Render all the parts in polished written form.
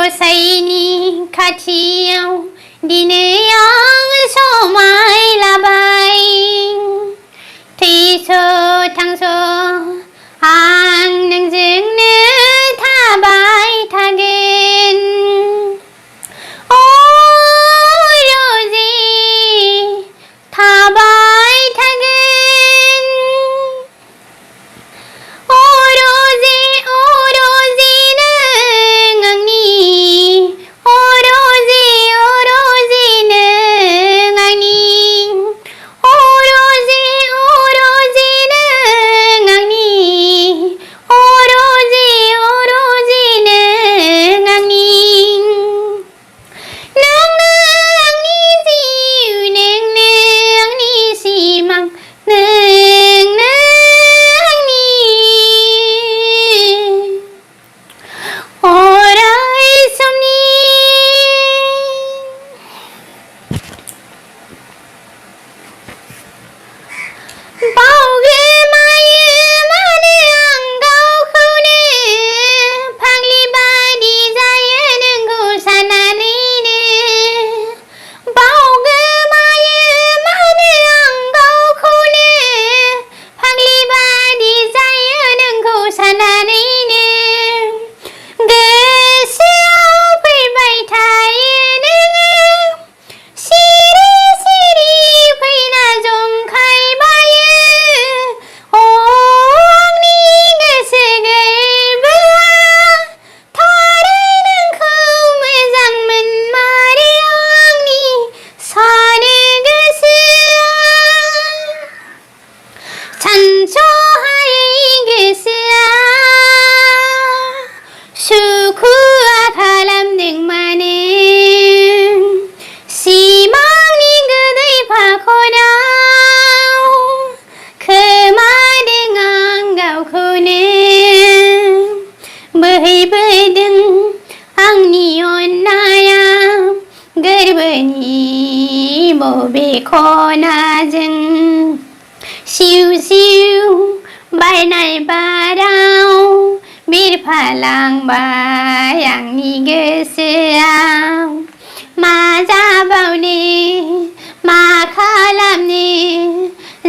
गसाइनि खाथियाव दिनै आं समाय लाबाय थैस' थांस' आं नोंजोंनो थाबाय थागोन अ र'जे थाबाय थागोन अ र'जे नों आंनि अ र'जे नों आंनि अ र'जे नों आंनि अ र'जे नों आंनि नोंनो आंनि जिउ नोंनो आंनि सिमां नोंनो आंनि अराय समनि बावगोमायो मानो आं गावखौनो फाग्लि बादि जायो नोंखौ साननानैनो बावगोमायो मानो आं गावखौनो फाग्लि बादि जायो नोंखौ साननानैनो गोसोआव फैबाय थायो नोङो सिरि सिरि फैना जंखायबायो अ आंनि गोसो गोरबोआ थारै नोंखौ मोजां मोनमारो आंनि सानो गोसोआ सानस'हायै गोसोआ सुखुआ खालामदों मानो सिमांनि गोदै फाखनाव खोमादों आं गावखौनो बोहैबोदों आंनि अननाया गोरबोनि बबे खनाजों सिउ सिउ बारनाय बाराव बिरफालांबाय आंनि गोसोआव मा जाबावनो मा खालामनो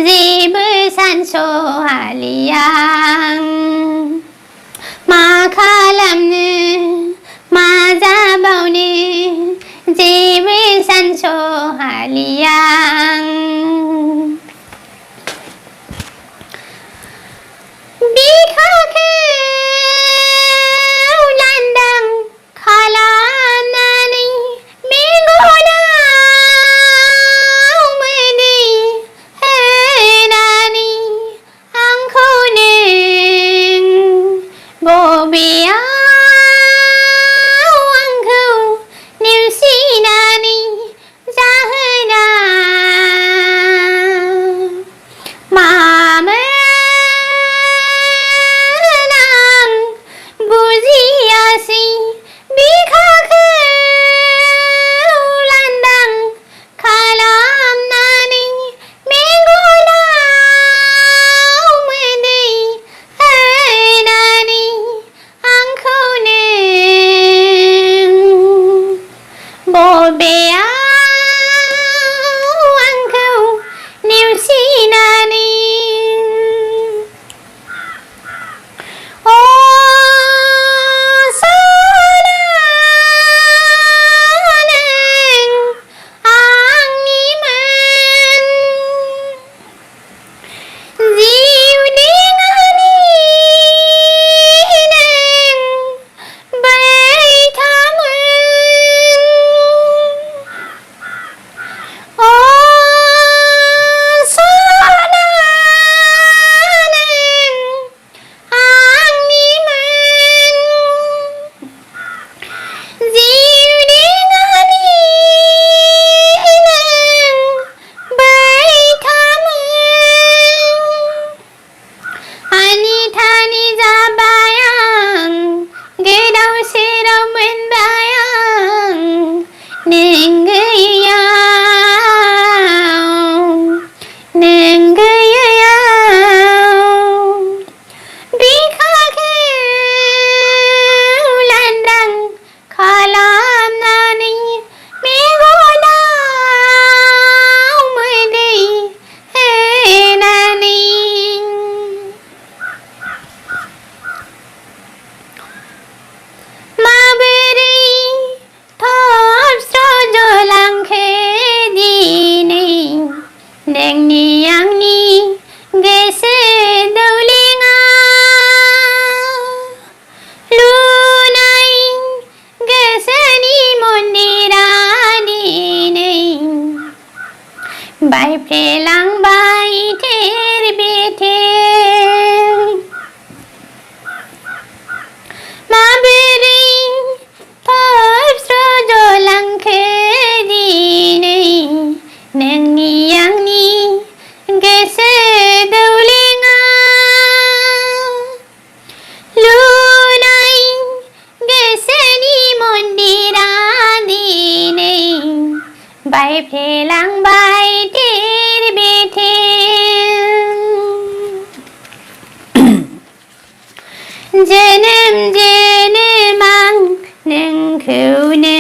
जेबो सानस'हालिया आं मा खालामनो मा जाबावनो जेबो सानस'हालिया आं बिखाखौ लांदां खालामनानै मेगनाव मोदै होनानै आंखौ नों बबेयाव आंखौ नेवसिनानै जाहोना मामोन आं बुजियासै बिखाखौ लांदां खालामनानै मेगनाव मोदै होनानै आंखौ नों बबेयाव आंखौ नेवसिनानै अ सना नों आंनिमोन जिउ देङानि नों बैथामोन अ सना नों आंनिमोन जिउ देङानि नों बैथामोन आनि थानि जाबाय आं गोदाव सोराव मोनबाय आं नों गैयैयाव बिखाखौ लांदां खालाम बायफ्लेलांबाय थेर बेथेर माबोरै फबस्र'जलांखो दिनै नोंनि आंनि गोसो दौलेङा लुनाय गोसोनि मन्दिरा दिनै बायफ्लेलांबाय थेर बेथेर जोनोम जोनोम आं नोंखौनो